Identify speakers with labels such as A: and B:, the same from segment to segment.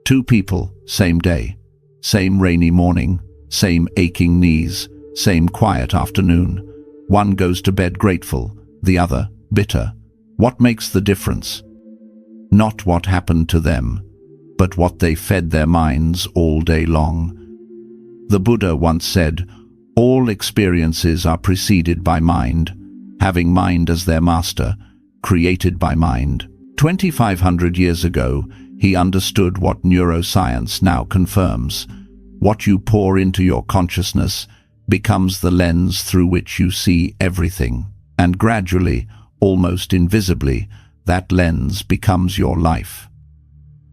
A: Two people, same day, same rainy morning, same aching knees, same quiet afternoon. One goes to bed grateful, the other bitter. What makes the difference? Not what happened to them, but what they fed their minds all day long. The Buddha once said, "All experiences are preceded by mind, having mind as their master, created by mind." 2,500 years ago, he understood what neuroscience now confirms. What you pour into your consciousness becomes the lens through which you see everything, and gradually, almost invisibly, that lens becomes your life.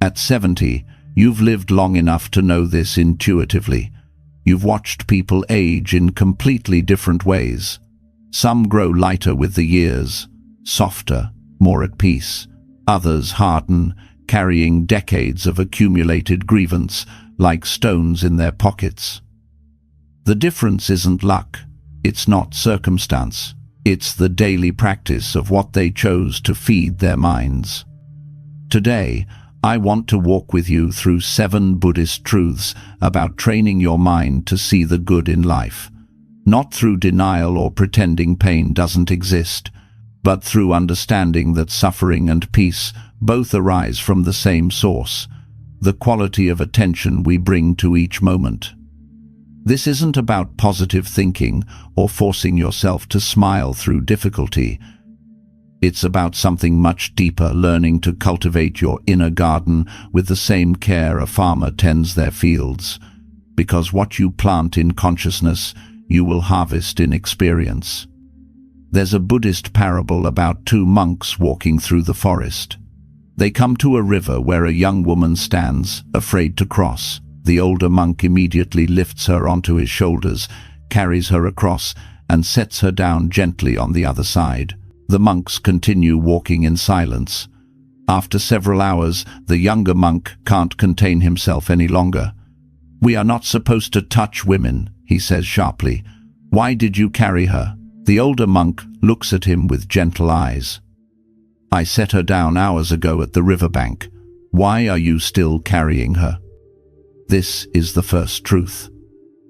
A: At 70, you've lived long enough to know this intuitively. You've watched people age in completely different ways. Some grow lighter with the years, softer, more at peace. Others harden, carrying decades of accumulated grievance like stones in their pockets. The difference isn't luck, it's not circumstance, it's the daily practice of what they chose to feed their minds. Today, I want to walk with you through 7 Buddhist truths about training your mind to see the good in life, not through denial or pretending pain doesn't exist, but through understanding that suffering and peace both arise from the same source, the quality of attention we bring to each moment. This isn't about positive thinking or forcing yourself to smile through difficulty. It's about something much deeper, learning to cultivate your inner garden with the same care a farmer tends their fields, because what you plant in consciousness, you will harvest in experience. There's a Buddhist parable about 2 monks walking through the forest. They come to a river where a young woman stands, afraid to cross. The older monk immediately lifts her onto his shoulders, carries her across, and sets her down gently on the other side. The monks continue walking in silence. After several hours, the younger monk can't contain himself any longer. "We are not supposed to touch women," he says sharply. "Why did you carry her?" The older monk looks at him with gentle eyes. "I set her down hours ago at the riverbank. Why are you still carrying her?" This is the first truth.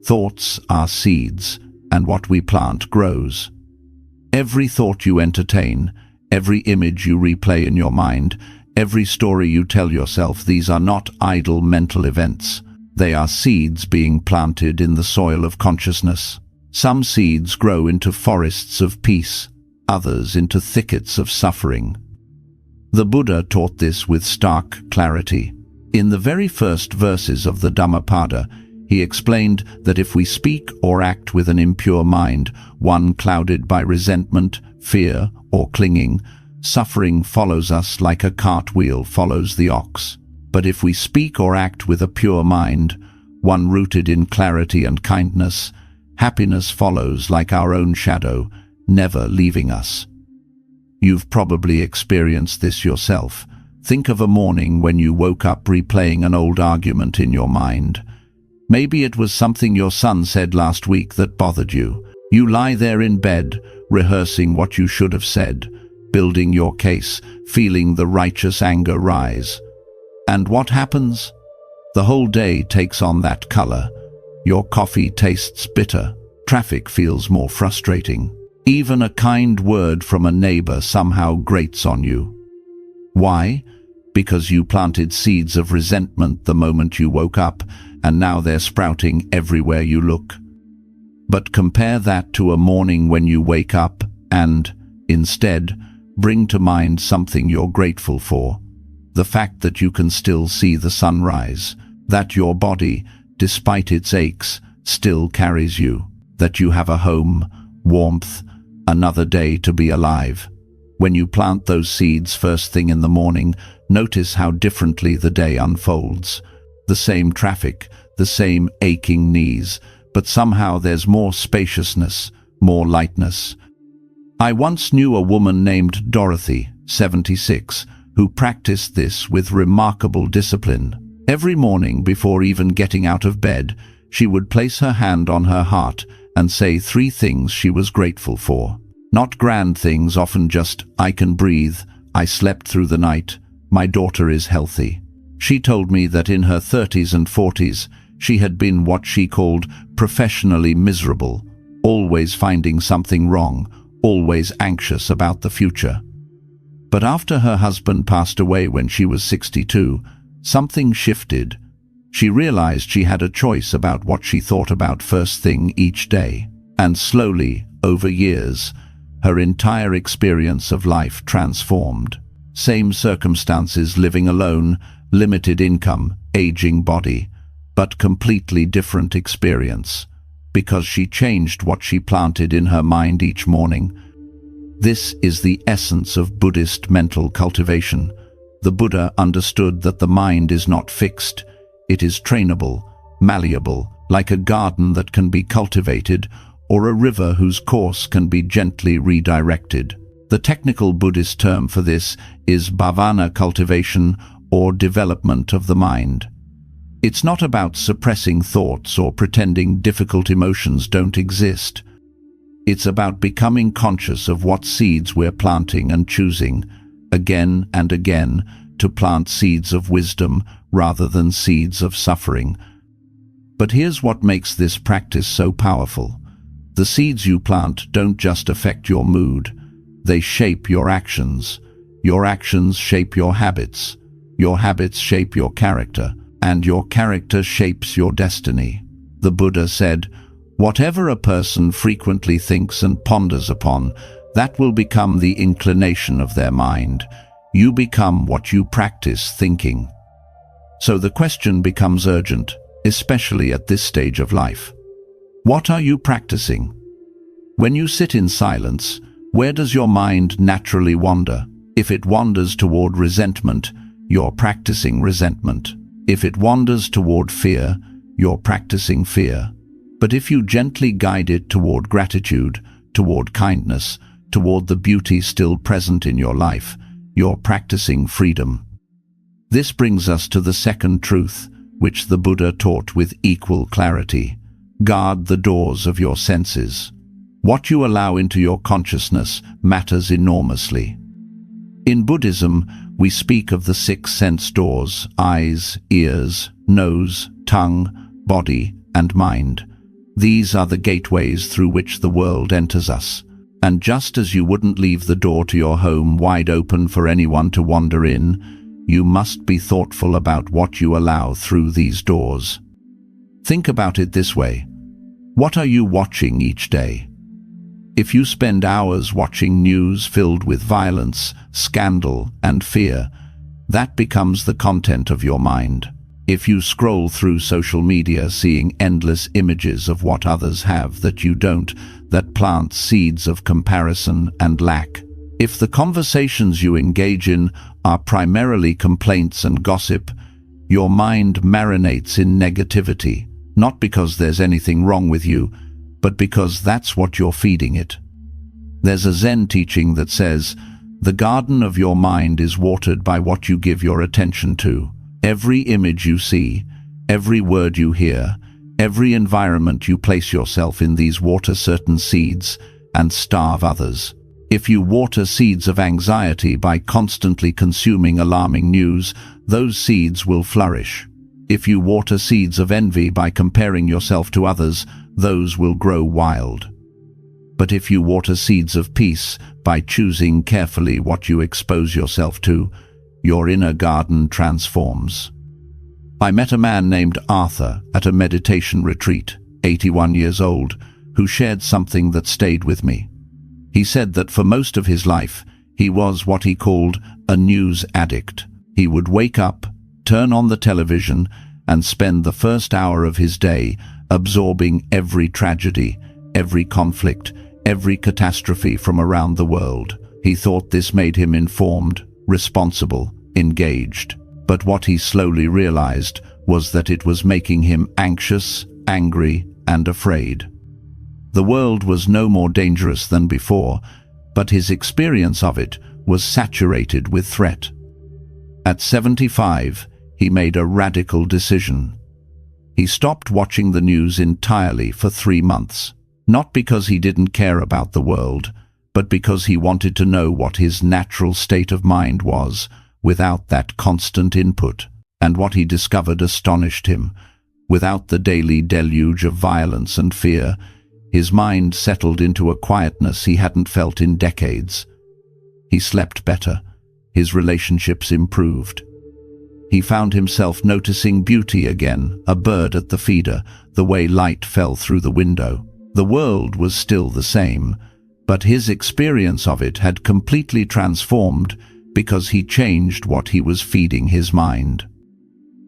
A: Thoughts are seeds, and what we plant grows. Every thought you entertain, every image you replay in your mind, every story you tell yourself, these are not idle mental events. They are seeds being planted in the soil of consciousness. Some seeds grow into forests of peace, others into thickets of suffering. The Buddha taught this with stark clarity. In the very first verses of the Dhammapada, he explained that if we speak or act with an impure mind, one clouded by resentment, fear, or clinging, suffering follows us like a cartwheel follows the ox. But if we speak or act with a pure mind, one rooted in clarity and kindness, happiness follows like our own shadow, never leaving us. You've probably experienced this yourself. Think of a morning when you woke up replaying an old argument in your mind. Maybe it was something your son said last week that bothered you. You lie there in bed, rehearsing what you should have said, building your case, feeling the righteous anger rise. And what happens? The whole day takes on that color. Your coffee tastes bitter. Traffic feels more frustrating. Even a kind word from a neighbor somehow grates on you. Why? Because you planted seeds of resentment the moment you woke up, and now they're sprouting everywhere you look. But compare that to a morning when you wake up and, instead, bring to mind something you're grateful for. The fact that you can still see the sunrise, that your body, despite its aches, still carries you, that you have a home, warmth, another day to be alive. When you plant those seeds first thing in the morning, notice how differently the day unfolds. The same traffic, the same aching knees, but somehow there's more spaciousness, more lightness. I once knew a woman named Dorothy, 76, who practiced this with remarkable discipline. Every morning, before even getting out of bed, she would place her hand on her heart and say 3 things she was grateful for. Not grand things, often just, "I can breathe," "I slept through the night," "My daughter is healthy." She told me that in her 30s and 40s, she had been what she called professionally miserable, always finding something wrong, always anxious about the future. But after her husband passed away when she was 62, something shifted. She realized she had a choice about what she thought about first thing each day. And slowly, over years, her entire experience of life transformed. Same circumstances, living alone, limited income, aging body, but completely different experience, because she changed what she planted in her mind each morning. This is the essence of Buddhist mental cultivation. The Buddha understood that the mind is not fixed. It is trainable, malleable, like a garden that can be cultivated, or a river whose course can be gently redirected. The technical Buddhist term for this is bhavana cultivation, or development of the mind. It's not about suppressing thoughts or pretending difficult emotions don't exist. It's about becoming conscious of what seeds we're planting and choosing, again and again, to plant seeds of wisdom rather than seeds of suffering. But here's what makes this practice so powerful. The seeds you plant don't just affect your mood. They shape your actions. Your actions shape your habits. Your habits shape your character, and your character shapes your destiny. The Buddha said, "Whatever a person frequently thinks and ponders upon, that will become the inclination of their mind. You become what you practice thinking." So the question becomes urgent, especially at this stage of life. What are you practicing? When you sit in silence, where does your mind naturally wander? If it wanders toward resentment, you're practicing resentment. If it wanders toward fear, you're practicing fear. But if you gently guide it toward gratitude, toward kindness, toward the beauty still present in your life, you're practicing freedom. This brings us to the second truth, which the Buddha taught with equal clarity. Guard the doors of your senses. What you allow into your consciousness matters enormously. In Buddhism, we speak of the 6 sense doors: eyes, ears, nose, tongue, body, and mind. These are the gateways through which the world enters us. And just as you wouldn't leave the door to your home wide open for anyone to wander in, you must be thoughtful about what you allow through these doors. Think about it this way. What are you watching each day? If you spend hours watching news filled with violence, scandal, and fear, that becomes the content of your mind. If you scroll through social media seeing endless images of what others have that you don't, that plants seeds of comparison and lack. If the conversations you engage in are primarily complaints and gossip, your mind marinates in negativity, not because there's anything wrong with you, but because that's what you're feeding it. There's a Zen teaching that says, the garden of your mind is watered by what you give your attention to. Every image you see, every word you hear, every environment you place yourself in, these water certain seeds and starve others. If you water seeds of anxiety by constantly consuming alarming news, those seeds will flourish. If you water seeds of envy by comparing yourself to others, those will grow wild. But if you water seeds of peace by choosing carefully what you expose yourself to, your inner garden transforms. I met a man named Arthur at a meditation retreat, 81 years old, who shared something that stayed with me. He said that for most of his life, he was what he called a news addict. He would wake up, turn on the television, and spend the first hour of his day absorbing every tragedy, every conflict, every catastrophe from around the world. He thought this made him informed, responsible, engaged. But what he slowly realized was that it was making him anxious, angry, and afraid. The world was no more dangerous than before, but his experience of it was saturated with threat. At 75, he made a radical decision. He stopped watching the news entirely for 3 months, not because he didn't care about the world, but because he wanted to know what his natural state of mind was without that constant input. And what he discovered astonished him. Without the daily deluge of violence and fear, his mind settled into a quietness he hadn't felt in decades. He slept better. His relationships improved. He found himself noticing beauty again, a bird at the feeder, the way light fell through the window. The world was still the same, but his experience of it had completely transformed because he changed what he was feeding his mind.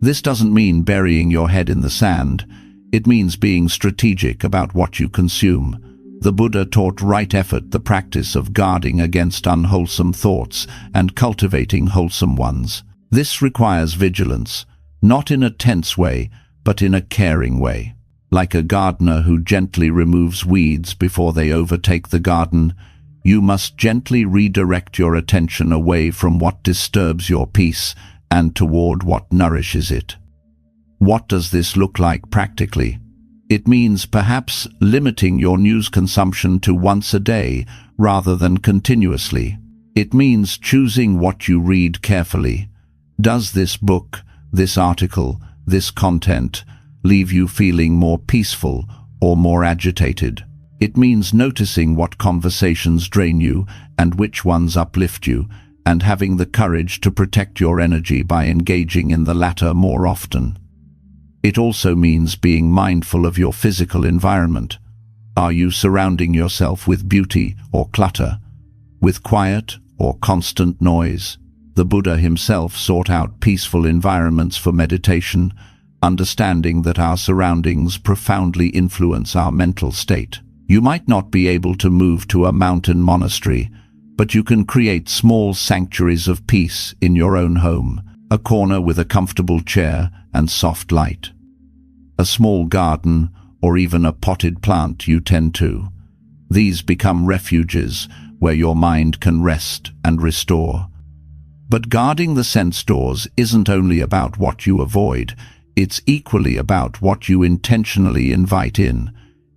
A: This doesn't mean burying your head in the sand. It means being strategic about what you consume. The Buddha taught right effort, the practice of guarding against unwholesome thoughts and cultivating wholesome ones. This requires vigilance, not in a tense way, but in a caring way. Like a gardener who gently removes weeds before they overtake the garden, you must gently redirect your attention away from what disturbs your peace and toward what nourishes it. What does this look like practically? It means perhaps limiting your news consumption to once a day rather than continuously. It means choosing what you read carefully. Does this book, this article, this content leave you feeling more peaceful or more agitated? It means noticing what conversations drain you and which ones uplift you, and having the courage to protect your energy by engaging in the latter more often. It also means being mindful of your physical environment. Are you surrounding yourself with beauty or clutter, with quiet or constant noise? The Buddha himself sought out peaceful environments for meditation, understanding that our surroundings profoundly influence our mental state. You might not be able to move to a mountain monastery, but you can create small sanctuaries of peace in your own home, a corner with a comfortable chair and soft light, a small garden, or even a potted plant you tend to. These become refuges where your mind can rest and restore. But guarding the sense doors isn't only about what you avoid, it's equally about what you intentionally invite in.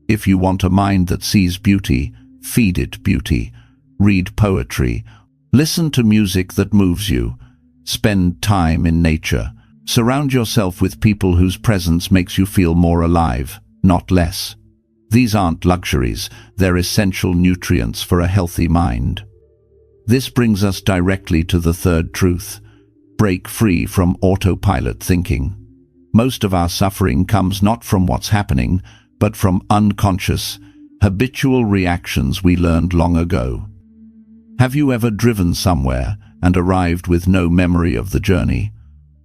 A: If you want a mind that sees beauty, feed it beauty. Read poetry. Listen to music that moves you. Spend time in nature. Surround yourself with people whose presence makes you feel more alive, not less. These aren't luxuries, they're essential nutrients for a healthy mind. This brings us directly to the third truth. Break free from autopilot thinking. Most of our suffering comes not from what's happening, but from unconscious, habitual reactions we learned long ago. Have you ever driven somewhere and arrived with no memory of the journey,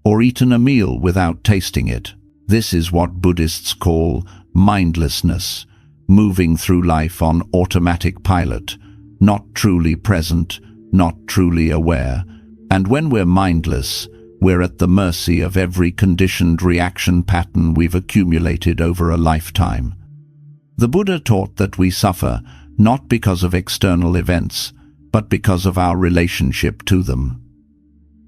A: or eaten a meal without tasting it? This is what Buddhists call mindlessness, moving through life on automatic pilot, not truly present, not truly aware. And when we're mindless, we're at the mercy of every conditioned reaction pattern we've accumulated over a lifetime. The Buddha taught that we suffer not because of external events, but because of our relationship to them.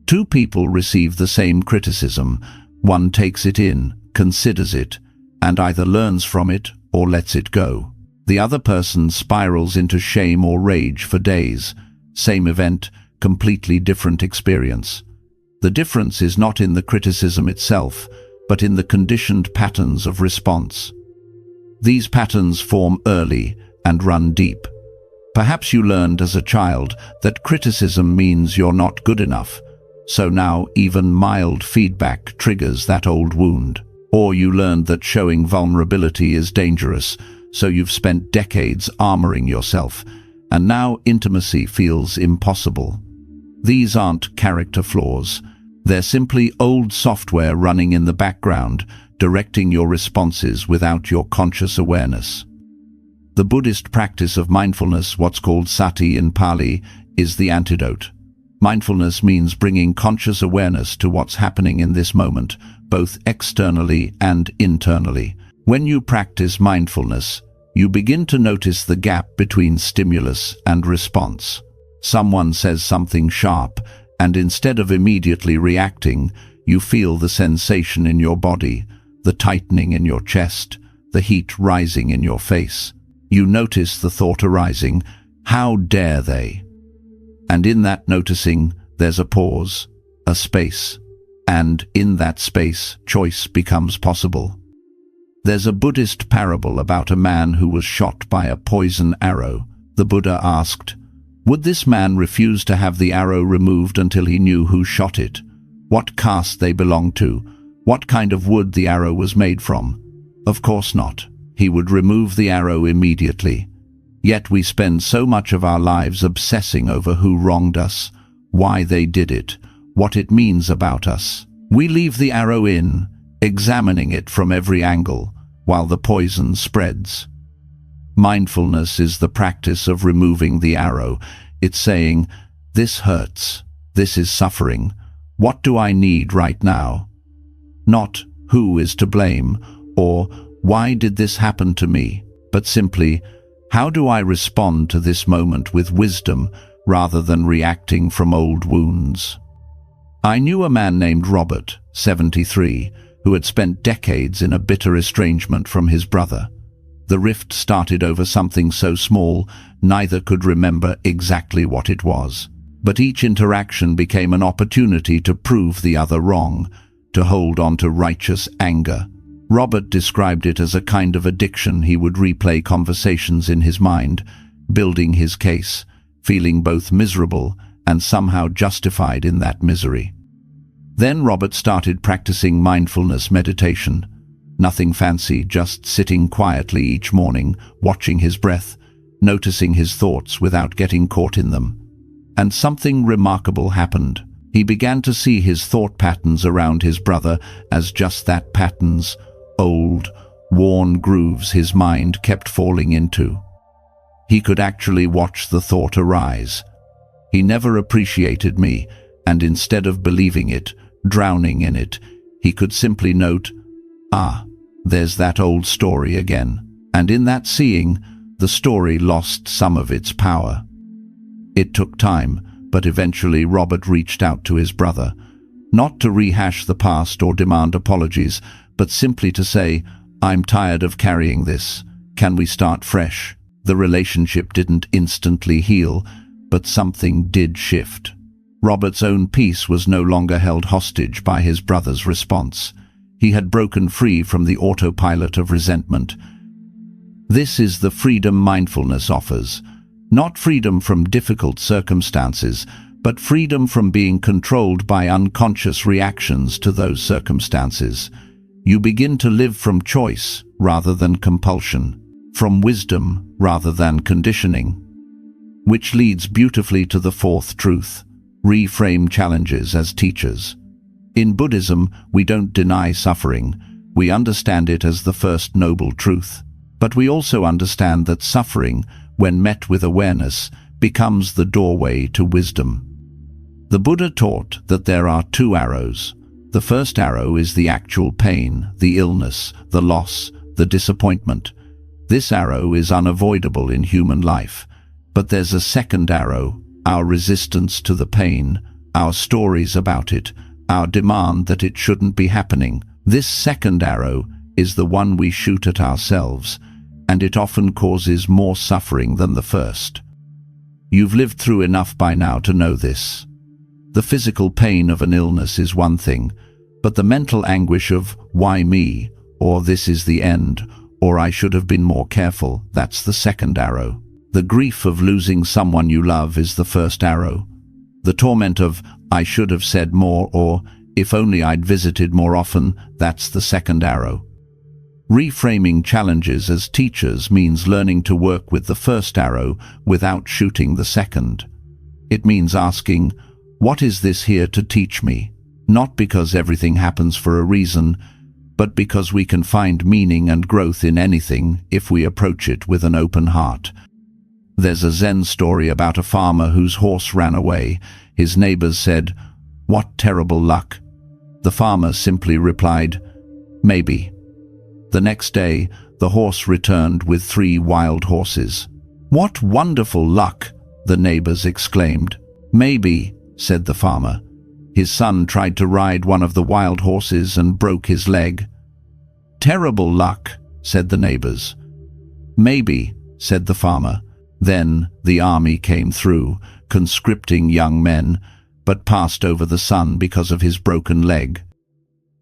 A: Two people receive the same criticism. One takes it in, considers it, and either learns from it or lets it go. The other person spirals into shame or rage for days. Same event, completely different experience. The difference is not in the criticism itself, but in the conditioned patterns of response. These patterns form early and run deep. Perhaps you learned as a child that criticism means you're not good enough, so now even mild feedback triggers that old wound. Or you learned that showing vulnerability is dangerous, so you've spent decades armoring yourself, and now intimacy feels impossible. These aren't character flaws. They're simply old software running in the background, directing your responses without your conscious awareness. The Buddhist practice of mindfulness, what's called sati in Pali, is the antidote. Mindfulness means bringing conscious awareness to what's happening in this moment, both externally and internally. When you practice mindfulness, you begin to notice the gap between stimulus and response. Someone says something sharp, and instead of immediately reacting, you feel the sensation in your body, the tightening in your chest, the heat rising in your face. You notice the thought arising, "How dare they?" And in that noticing, there's a pause, a space, And in that space, choice becomes possible. There's a Buddhist parable about a man who was shot by a poison arrow. The Buddha asked, would this man refuse to have the arrow removed until he knew who shot it, what caste they belonged to, what kind of wood the arrow was made from? Of course not. He would remove the arrow immediately. Yet we spend so much of our lives obsessing over who wronged us, why they did it, what it means about us. We leave the arrow in, examining it from every angle, while the poison spreads. Mindfulness is the practice of removing the arrow. It's saying, this hurts, this is suffering, what do I need right now? Not who is to blame, or why did this happen to me, but simply, how do I respond to this moment with wisdom rather than reacting from old wounds? I knew a man named Robert, 73, who had spent decades in a bitter estrangement from his brother. The rift started over something so small, neither could remember exactly what it was. But each interaction became an opportunity to prove the other wrong, to hold on to righteous anger. Robert described it as a kind of addiction. He would replay conversations in his mind, building his case, feeling both miserable and somehow justified in that misery. Then Robert started practicing mindfulness meditation. Nothing fancy, just sitting quietly each morning, watching his breath, noticing his thoughts without getting caught in them. And something remarkable happened. He began to see his thought patterns around his brother as just that, patterns, old, worn grooves his mind kept falling into. He could actually watch the thought arise. He never appreciated me, and instead of believing it, drowning in it, he could simply note, there's that old story again. And in that seeing, the story lost some of its power. It took time, but eventually Robert reached out to his brother, not to rehash the past or demand apologies, but simply to say, I'm tired of carrying this. Can we start fresh? The relationship didn't instantly heal, but something did shift. Robert's own peace was no longer held hostage by his brother's response. He had broken free from the autopilot of resentment. This is the freedom mindfulness offers. Not freedom from difficult circumstances, but freedom from being controlled by unconscious reactions to those circumstances. You begin to live from choice rather than compulsion, from wisdom rather than conditioning. Which leads beautifully to the fourth truth: reframe challenges as teachers. In Buddhism, we don't deny suffering. We understand it as the first noble truth. But we also understand that suffering, when met with awareness, becomes the doorway to wisdom. The Buddha taught that there are two arrows. The first arrow is the actual pain, the illness, the loss, the disappointment. This arrow is unavoidable in human life. But there's a second arrow, our resistance to the pain, our stories about it, our demand that it shouldn't be happening. This second arrow is the one we shoot at ourselves, and it often causes more suffering than the first. You've lived through enough by now to know this. The physical pain of an illness is one thing, but the mental anguish of "why me?" or "this is the end," or "I should have been more careful," that's the second arrow. The grief of losing someone you love is the first arrow. The torment of "I should have said more," or "if only I'd visited more often," that's the second arrow. Reframing challenges as teachers means learning to work with the first arrow without shooting the second. It means asking, what is this here to teach me? Not because everything happens for a reason, but because we can find meaning and growth in anything if we approach it with an open heart. There's a Zen story about a farmer whose horse ran away. His neighbors said, "What terrible luck." The farmer simply replied, "Maybe." The next day, the horse returned with 3 wild horses. "What wonderful luck!" the neighbors exclaimed. "Maybe," said the farmer. His son tried to ride one of the wild horses and broke his leg. "Terrible luck," said the neighbors. "Maybe," said the farmer. Then the army came through, conscripting young men, but passed over the sun because of his broken leg.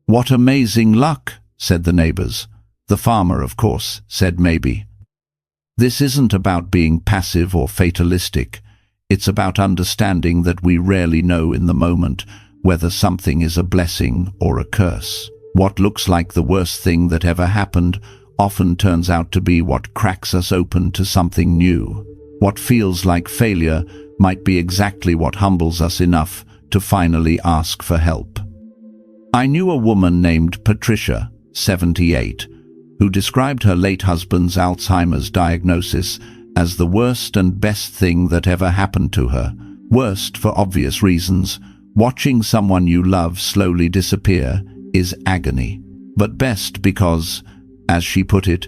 A: "What amazing luck," said the neighbors. The farmer, of course, said maybe. This isn't about being passive or fatalistic. It's about understanding that we rarely know in the moment whether something is a blessing or a curse. What looks like the worst thing that ever happened often turns out to be what cracks us open to something new. What feels like failure might be exactly what humbles us enough to finally ask for help. I knew a woman named Patricia, 78, who described her late husband's Alzheimer's diagnosis as the worst and best thing that ever happened to her. Worst for obvious reasons. Watching someone you love slowly disappear is agony. But best because, as she put it,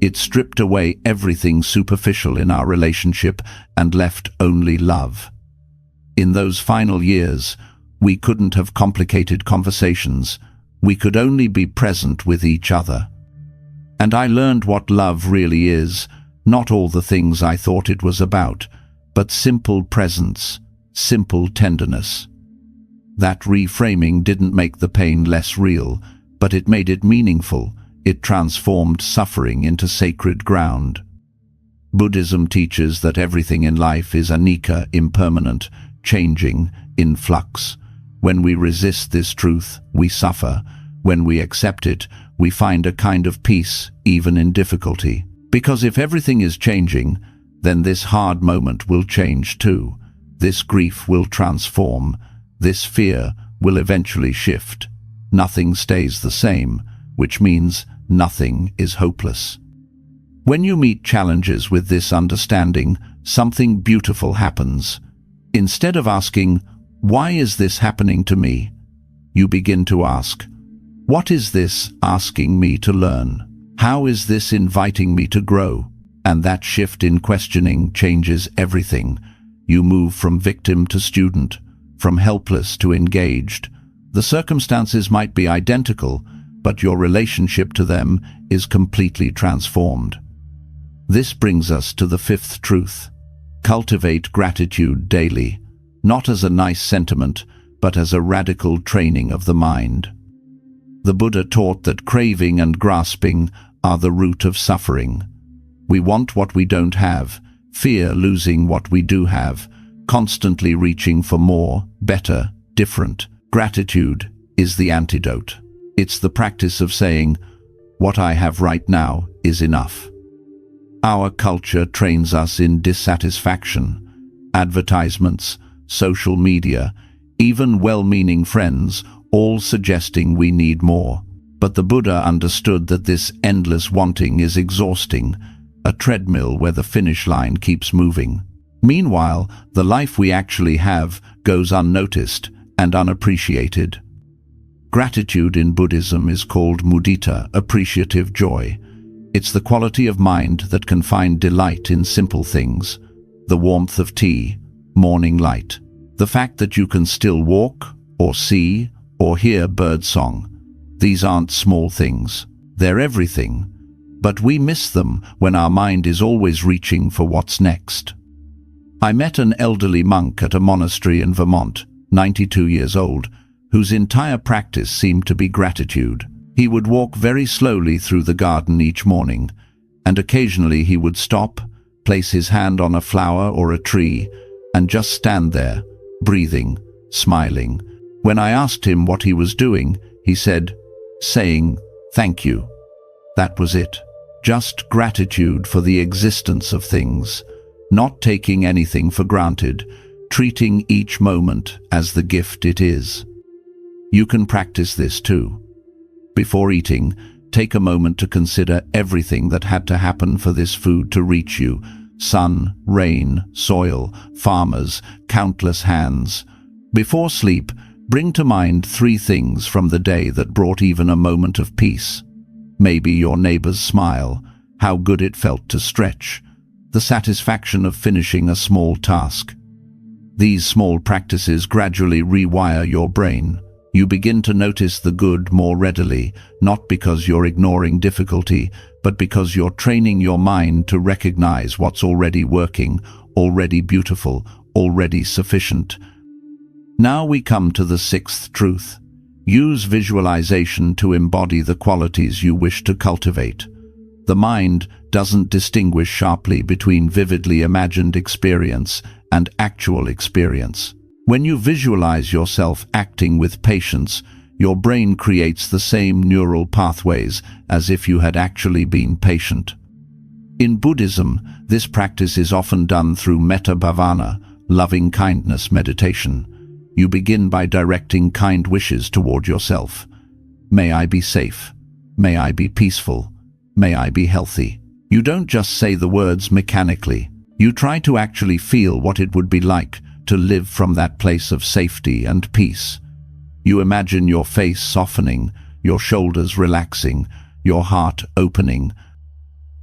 A: it stripped away everything superficial in our relationship and left only love. In those final years, we couldn't have complicated conversations. We could only be present with each other. And I learned what love really is, not all the things I thought it was about, but simple presence, simple tenderness. That reframing didn't make the pain less real, but it made it meaningful. It transformed suffering into sacred ground. Buddhism teaches that everything in life is anicca, impermanent, changing, in flux. When we resist this truth, we suffer. When we accept it, we find a kind of peace, even in difficulty. Because if everything is changing, then this hard moment will change too. This grief will transform. This fear will eventually shift. Nothing stays the same, which means nothing is hopeless. When you meet challenges with this understanding, something beautiful happens. Instead of asking, "Why is this happening to me?" you begin to ask, "What is this asking me to learn? How is this inviting me to grow?" And that shift in questioning changes everything. You move from victim to student, from helpless to engaged. The circumstances might be identical, but your relationship to them is completely transformed. This brings us to the fifth truth. Cultivate gratitude daily, not as a nice sentiment, but as a radical training of the mind. The Buddha taught that craving and grasping are the root of suffering. We want what we don't have, fear losing what we do have, constantly reaching for more, better, different. Gratitude is the antidote. It's the practice of saying, "What I have right now is enough." Our culture trains us in dissatisfaction. Advertisements, social media, even well-meaning friends, all suggesting we need more. But the Buddha understood that this endless wanting is exhausting, a treadmill where the finish line keeps moving. Meanwhile, the life we actually have goes unnoticed and unappreciated. Gratitude in Buddhism is called mudita, appreciative joy. It's the quality of mind that can find delight in simple things. The warmth of tea, morning light. The fact that you can still walk, or see, or hear birdsong. These aren't small things. They're everything. But we miss them when our mind is always reaching for what's next. I met an elderly monk at a monastery in Vermont, 92 years old, whose entire practice seemed to be gratitude. He would walk very slowly through the garden each morning, and occasionally he would stop, place his hand on a flower or a tree, and just stand there, breathing, smiling. When I asked him what he was doing, he said, "Saying thank you." That was it. Just gratitude for the existence of things, not taking anything for granted, treating each moment as the gift it is. You can practice this too. Before eating, take a moment to consider everything that had to happen for this food to reach you. Sun, rain, soil, farmers, countless hands. Before sleep, bring to mind 3 things from the day that brought even a moment of peace. Maybe your neighbor's smile, how good it felt to stretch, the satisfaction of finishing a small task. These small practices gradually rewire your brain. You begin to notice the good more readily, not because you're ignoring difficulty, but because you're training your mind to recognize what's already working, already beautiful, already sufficient. Now we come to the sixth truth. Use visualization to embody the qualities you wish to cultivate. The mind doesn't distinguish sharply between vividly imagined experience and actual experience. When you visualize yourself acting with patience, your brain creates the same neural pathways as if you had actually been patient. In Buddhism, this practice is often done through metta bhavana, loving-kindness meditation. You begin by directing kind wishes toward yourself. May I be safe. May I be peaceful. May I be healthy. You don't just say the words mechanically. You try to actually feel what it would be like to live from that place of safety and peace. You imagine your face softening, your shoulders relaxing, your heart opening.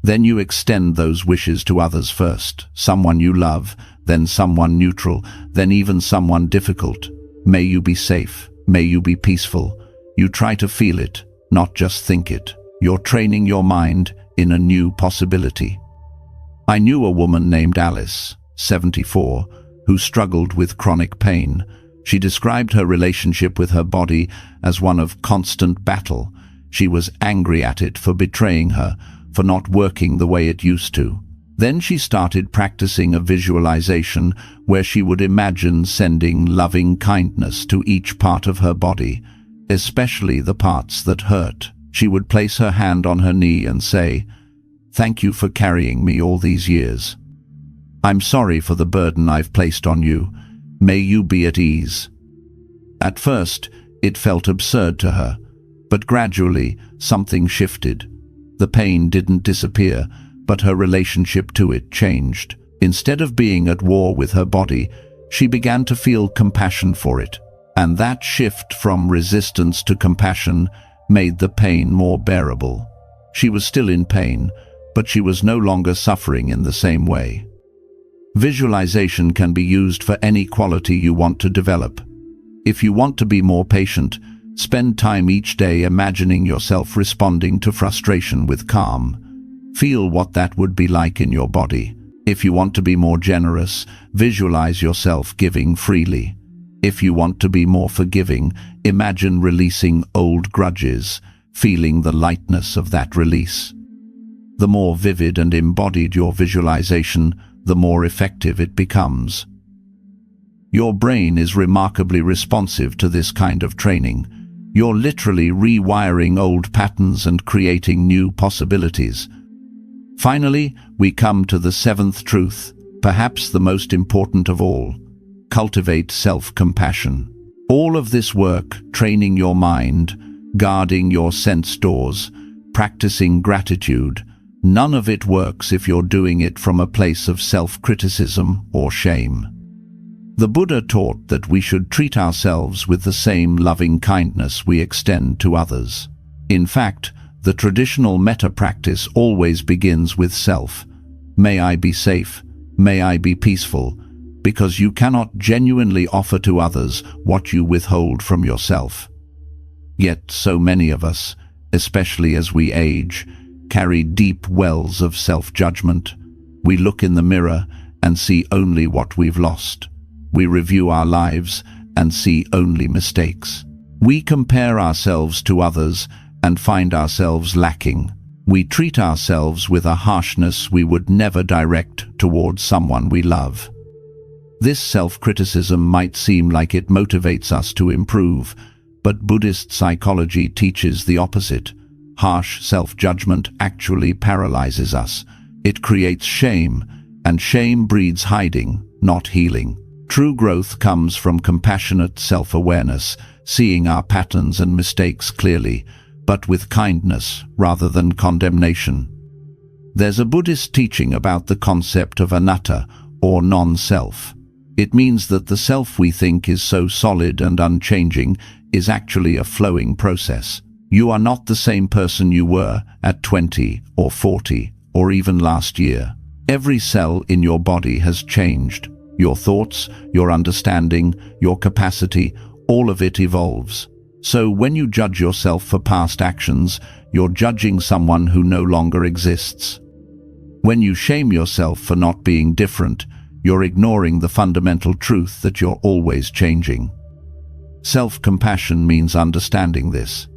A: Then you extend those wishes to others first, someone you love, then someone neutral, then even someone difficult. May you be safe. May you be peaceful. You try to feel it, not just think it. You're training your mind in a new possibility. I knew a woman named Alice, 74, who struggled with chronic pain. She described her relationship with her body as one of constant battle. She was angry at it for betraying her, for not working the way it used to. Then she started practicing a visualization where she would imagine sending loving kindness to each part of her body, especially the parts that hurt. She would place her hand on her knee and say, "Thank you for carrying me all these years. I'm sorry for the burden I've placed on you. May you be at ease." At first, it felt absurd to her, but gradually something shifted. The pain didn't disappear, but her relationship to it changed. Instead of being at war with her body, she began to feel compassion for it. And that shift from resistance to compassion made the pain more bearable. She was still in pain, but she was no longer suffering in the same way. Visualization can be used for any quality you want to develop. If you want to be more patient, spend time each day imagining yourself responding to frustration with calm. Feel what that would be like in your body. If you want to be more generous, visualize yourself giving freely. If you want to be more forgiving, imagine releasing old grudges, feeling the lightness of that release. The more vivid and embodied your visualization, the more effective it becomes. Your brain is remarkably responsive to this kind of training. You're literally rewiring old patterns and creating new possibilities. Finally, we come to the seventh truth, perhaps the most important of all. Cultivate self-compassion. All of this work, training your mind, guarding your sense doors, practicing gratitude, none of it works if you're doing it from a place of self-criticism or shame. The Buddha taught that we should treat ourselves with the same loving kindness we extend to others. In fact, the traditional metta practice always begins with self. May I be safe, may I be peaceful, because you cannot genuinely offer to others what you withhold from yourself. Yet so many of us, especially as we age, carry deep wells of self-judgment. We look in the mirror and see only what we've lost. We review our lives and see only mistakes. We compare ourselves to others and find ourselves lacking. We treat ourselves with a harshness we would never direct towards someone we love. This self-criticism might seem like it motivates us to improve, but Buddhist psychology teaches the opposite. Harsh self-judgment actually paralyzes us. It creates shame, and shame breeds hiding, not healing. True growth comes from compassionate self-awareness, seeing our patterns and mistakes clearly, but with kindness rather than condemnation. There's a Buddhist teaching about the concept of anatta, or non-self. It means that the self we think is so solid and unchanging is actually a flowing process. You are not the same person you were at 20 or 40 or even last year. Every cell in your body has changed. Your thoughts, your understanding, your capacity, all of it evolves. So when you judge yourself for past actions, you're judging someone who no longer exists. When you shame yourself for not being different, you're ignoring the fundamental truth that you're always changing. Self-compassion means understanding this.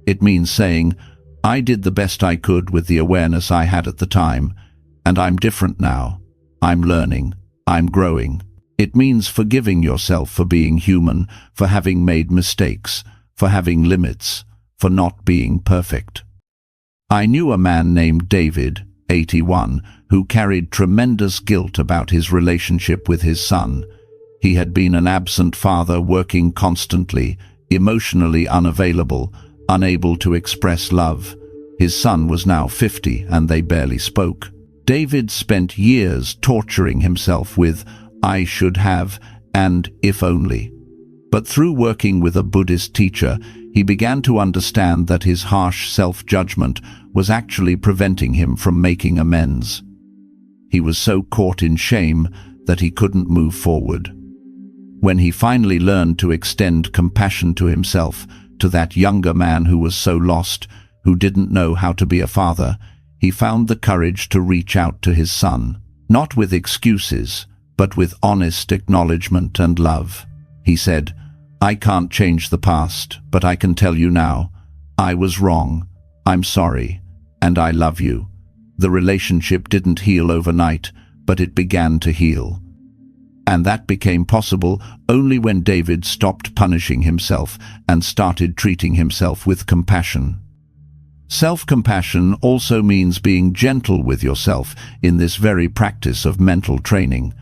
A: It means saying, I did the best I could with the awareness I had at the time, and I'm different now. I'm learning. I'm growing. It means forgiving yourself for being human, for having made mistakes, for having limits, for not being perfect. I knew a man named David, 81, who carried tremendous guilt about his relationship with his son. He had been an absent father, working constantly, emotionally unavailable, unable to express love. His son was now 50 and they barely spoke. David spent years torturing himself with I should have and if only. But through working with a Buddhist teacher, he began to understand that his harsh self-judgment was actually preventing him from making amends. He was so caught in shame that he couldn't move forward. When he finally learned to extend compassion to himself, to that younger man who was so lost, who didn't know how to be a father, he found the courage to reach out to his son, not with excuses, but with honest acknowledgement and love. He said, I can't change the past, but I can tell you now, I was wrong, I'm sorry, and I love you. The relationship didn't heal overnight, but it began to heal. And that became possible only when David stopped punishing himself and started treating himself with compassion. Self-compassion also means being gentle with yourself in this very practice of mental training.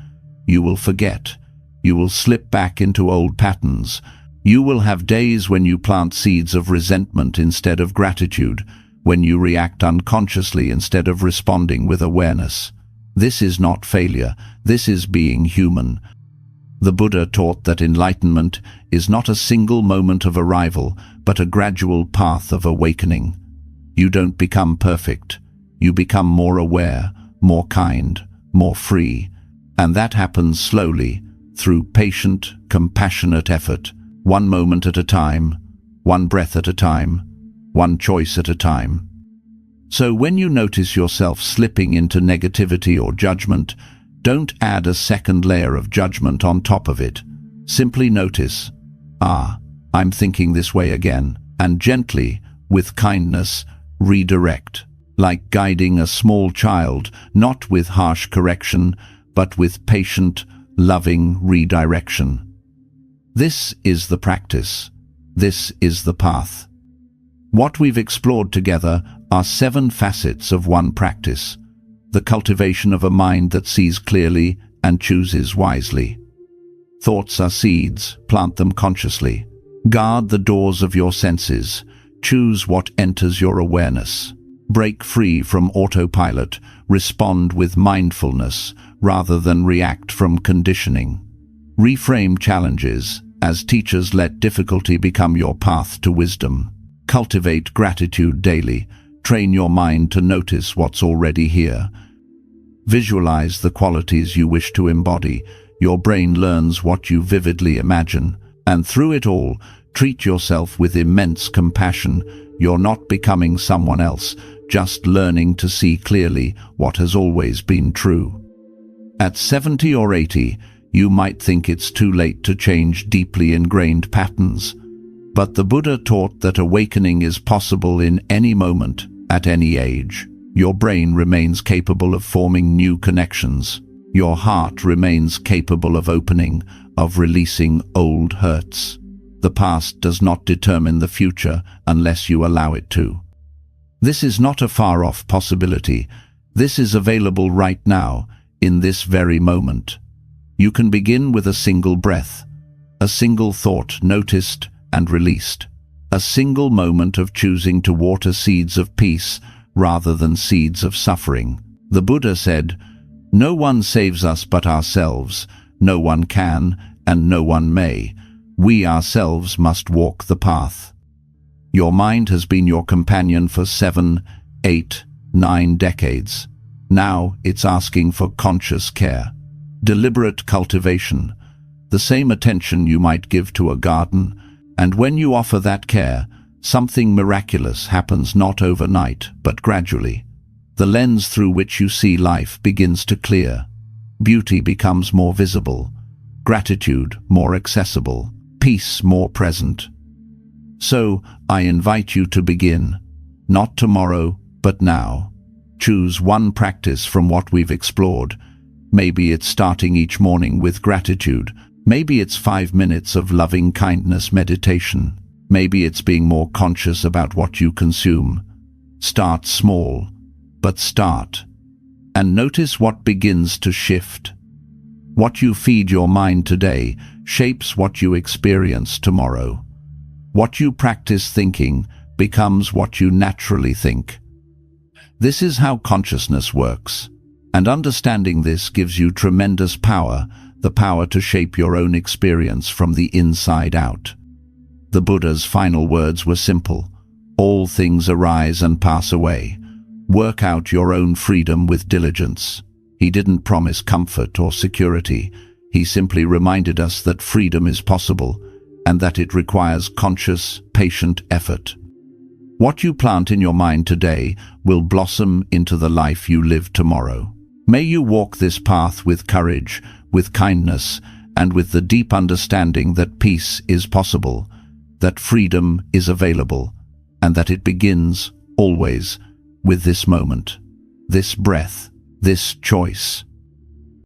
A: You will forget. You will slip back into old patterns. You will have days when you plant seeds of resentment instead of gratitude, when you react unconsciously instead of responding with awareness. This is not failure. This is being human. The Buddha taught that enlightenment is not a single moment of arrival, but a gradual path of awakening. You don't become perfect. You become more aware, more kind, more free. And that happens slowly, through patient, compassionate effort, one moment at a time, one breath at a time, one choice at a time. So when you notice yourself slipping into negativity or judgment, don't add a second layer of judgment on top of it. Simply notice, I'm thinking this way again, and gently, with kindness, redirect, like guiding a small child, not with harsh correction, but with patient, loving redirection. This is the practice. This is the path. What we've explored together are 7 facets of one practice, the cultivation of a mind that sees clearly and chooses wisely. Thoughts are seeds, plant them consciously. Guard the doors of your senses, choose what enters your awareness. Break free from autopilot, respond with mindfulness rather than react from conditioning. Reframe challenges, as teachers let difficulty become your path to wisdom. Cultivate gratitude daily. Train your mind to notice what's already here. Visualize the qualities you wish to embody. Your brain learns what you vividly imagine. And through it all, treat yourself with immense compassion. You're not becoming someone else, just learning to see clearly what has always been true. At 70 or 80, you might think it's too late to change deeply ingrained patterns. But the Buddha taught that awakening is possible in any moment, at any age. Your brain remains capable of forming new connections. Your heart remains capable of opening, of releasing old hurts. The past does not determine the future unless you allow it to. This is not a far-off possibility. This is available right now, in this very moment. You can begin with a single breath, a single thought noticed and released, a single moment of choosing to water seeds of peace rather than seeds of suffering. The Buddha said, "No one saves us but ourselves. No one can, and no one may. We ourselves must walk the path." Your mind has been your companion for 7, 8, 9 decades. Now it's asking for conscious care, deliberate cultivation, the same attention you might give to a garden. And when you offer that care, something miraculous happens, not overnight, but gradually. The lens through which you see life begins to clear. Beauty becomes more visible, gratitude more accessible, peace more present. So, I invite you to begin, not tomorrow, but now. Choose one practice from what we've explored. Maybe it's starting each morning with gratitude. Maybe it's 5 minutes of loving-kindness meditation. Maybe it's being more conscious about what you consume. Start small, but start. And notice what begins to shift. What you feed your mind today shapes what you experience tomorrow. What you practice thinking becomes what you naturally think. This is how consciousness works, and understanding this gives you tremendous power, the power to shape your own experience from the inside out. The Buddha's final words were simple: all things arise and pass away. Work out your own freedom with diligence. He didn't promise comfort or security. He simply reminded us that freedom is possible, and that it requires conscious, patient effort. What you plant in your mind today will blossom into the life you live tomorrow. May you walk this path with courage, with kindness, and with the deep understanding that peace is possible, that freedom is available, and that it begins, always, with this moment, this breath, this choice.